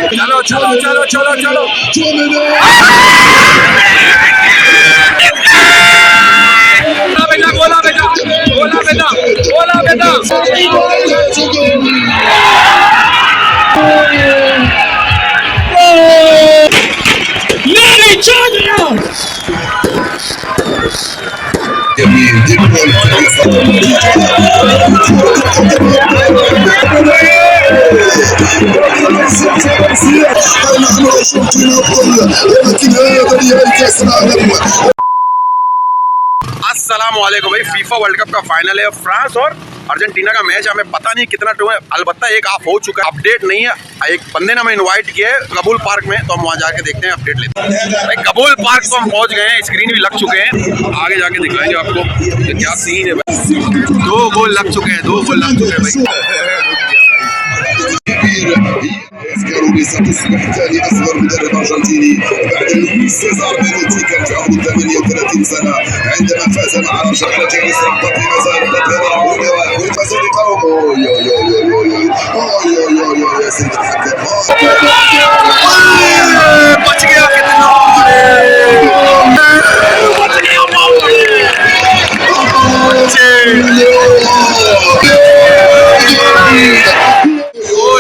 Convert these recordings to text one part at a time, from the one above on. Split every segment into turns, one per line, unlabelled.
चलो चलो चलो चलो चलो बेटा बोला बेटा बोला बेटा बोला बेटा अस्सलामुअलैकुम भाई। फीफा वर्ल्ड कप का फाइनल है, फ्रांस और अर्जेंटीना का मैच। हमें पता नहीं कितना टू है, अलबत्ता एक ऑफ हो चुका है, अपडेट नहीं है। एक बंदे ने हमें इनवाइट किया है गबूल पार्क में, तो हम वहाँ जाके देखते हैं, अपडेट लेते हैं। भाई गबूल पार्क तो हम पहुँच गए हैं, स्क्रीन भी लग चुके हैं, आगे जाके दिखाएंगे आपको क्या सीन है भाई। 2 गोल लग चुके हैं, 2 गोल लग चुके हैं भाई।
اسكاروبي ستصبح ثاني اصغر مدرب ارجنتيني بعد سيزار بيروتي كان في عمره 38 سنه عندما فاز مع ارجنتين سقطت في مزال ومازال قوم يا سيد الحكم بچ गया कितना बच गया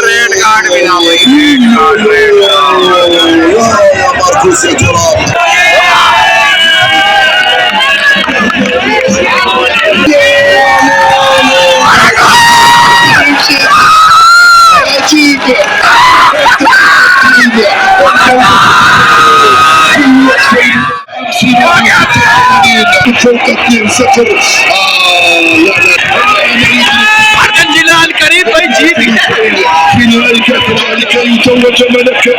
रेड कार्ड भी ना भाई, रेड कार्ड अर्जेंटीना करीब भाई जीत गए। فينال كأس العالم لكي يتوج ملكا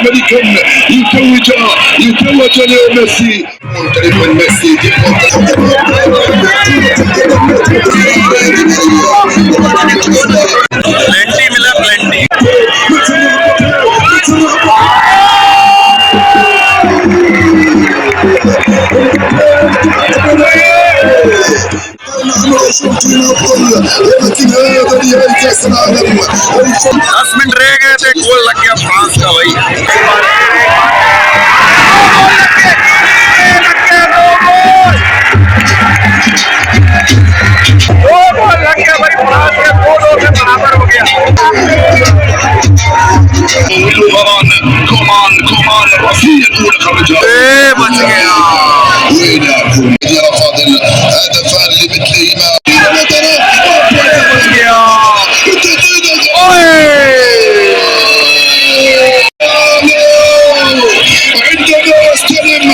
يتوج ليو ميسي من ميسي प्लेंटी मिला प्लेंटी। ولكن هذا نهائي كأس العالم 10 मिनट रह गए थे, गोल लग गया फ्रांस का भाई। दो गोल लग गया भाई फ्रांस के, 2-2 से बराबर हो गया। كمان رفيع يقول خرجها بس गया وينكم يا فاضل هدفان لمثلهما بس गया عندما يستلم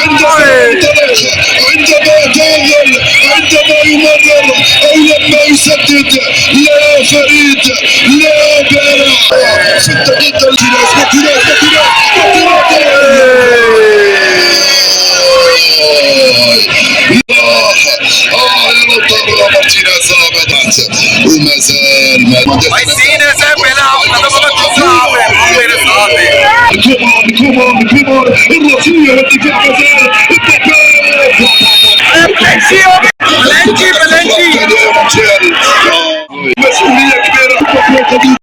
عندما ينطلق عندما يتوغل عندما يمرر او لما يسدد لا فريد لا بارع 6 ضد وما زال भाई सीन ऐसा है, पहला हाफ खत्म होगा, दूसरा हाफ है, आप मेरे साथ हैं। كمان الرفيع الدفاع مازال مسؤولية كبيرة 2022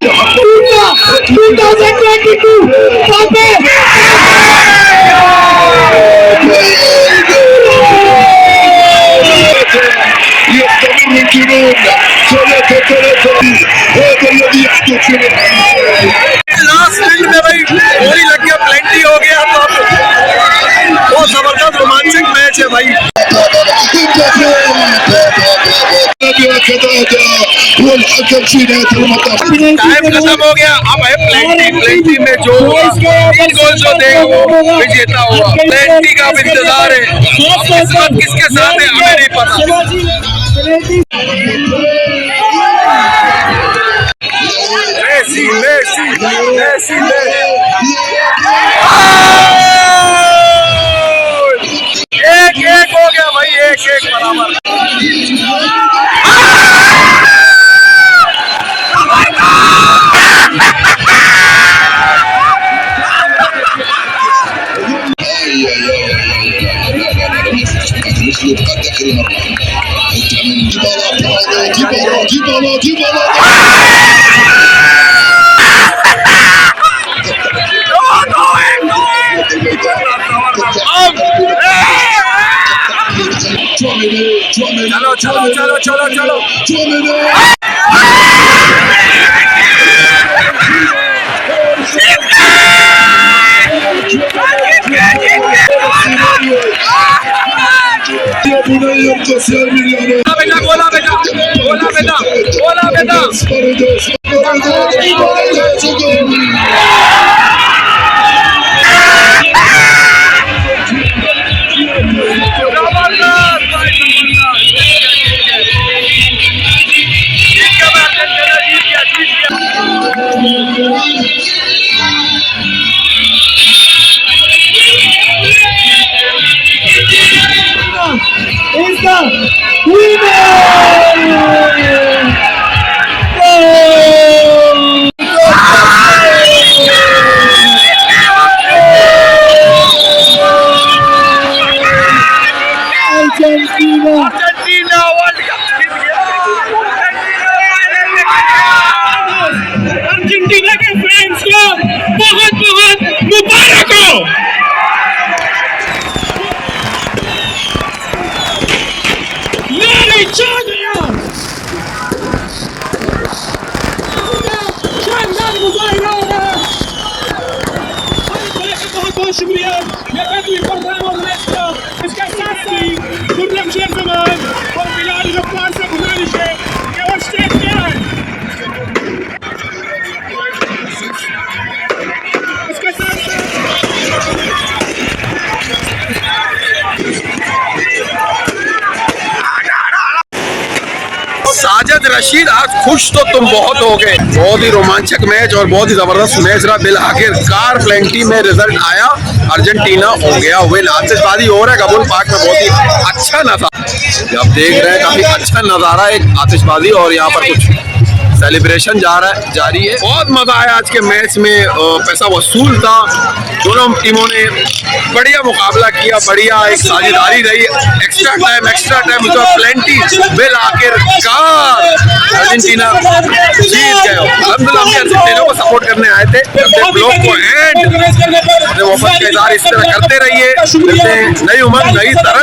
يستمر الجنون 3-3 هذا الذي يحدث في लास्ट मिनट में भाई गोली लग गया, प्लेंटी हो गया। तो बहुत जबरदस्त रोमांचक मैच है भाई। टाइम खत्म हो गया, अब है प्लेंटी में जो 3 गोल जो देगा वो विजेता होगा। प्लेंटी का भी इंतजार है, किस्मत किसके साथ है हमें नहीं पता। मेसी मेसी मेसी एक हो गया भाई, 1-1 बराबर।
चलो चलो चलो चलो चलो बोला बेटा बोला बेटा बोला बेटा
is the winner!
Argentina world cup जीत गया।
अर्जेंटीना के फैंस को बहुत बहुत मुबारक हो। लियारी चल गया। शानदार मुजाहिरा हो रहा है। बहुत बहुत शुक्रिया। ये बेहतरीन प्रोग्राम ऑर्गेनाइजर इसका साथ ही गुडलक शेर जमान और लियारी रफ्तार से गुजारिश है कि वो स्टेज पे आए। इसके साथ
साजिद रशीद, आज खुश तो तुम बहुत हो गए। बहुत ही रोमांचक मैच और बहुत ही जबरदस्त मैच रहा। बिल आखिरकार प्लेंटी में रिजल्ट आया, अर्जेंटीना हो गया विन। आतिशबाजी हो रहा है गबूल पार्क में, बहुत ही अच्छा नजारा आप देख रहे हैं। काफी अच्छा नजारा है, आतिशबाजी और यहाँ पर कुछ सेलिब्रेशन जारी है। बहुत मजा आया आज के मैच में, पैसा वसूल था। दोनों टीमों ने बढ़िया मुकाबला किया, बढ़िया एक साझेदारी रही। एक्स्ट्रा टाइम प्लेंटी बिल आखिरकार अर्जेंटीना जीत गए। अल्हम्दुलिल्लाह हम अर्जेंटीना को सपोर्ट करने आए थे। ब्लॉग को एंड अपने वफाद का इज़हार इस तरह करते रहिए। मिलते हैं नई उम्र नई तरह।